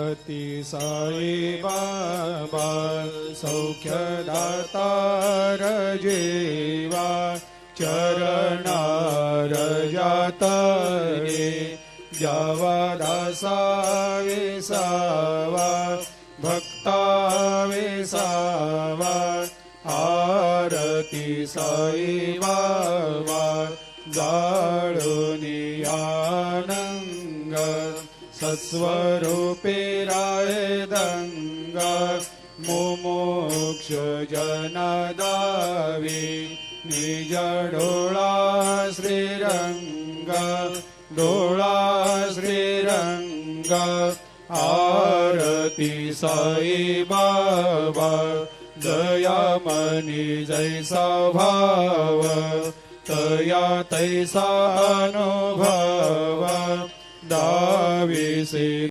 ती साई बाबा सौख्यदातार जेवा चरणार जातरे जावा दासा विसावा भक्ता विसावा आरती साई बाबा जाळुनी आनंग सत्स्वरूपे राहे दंगा मुमुक्ष जनदावी निज डोळा श्रीरंग डोळा श्रीरंग आरती साई बाबा जया मनी जैसा भाव तया तैसा अनुभव दाविसे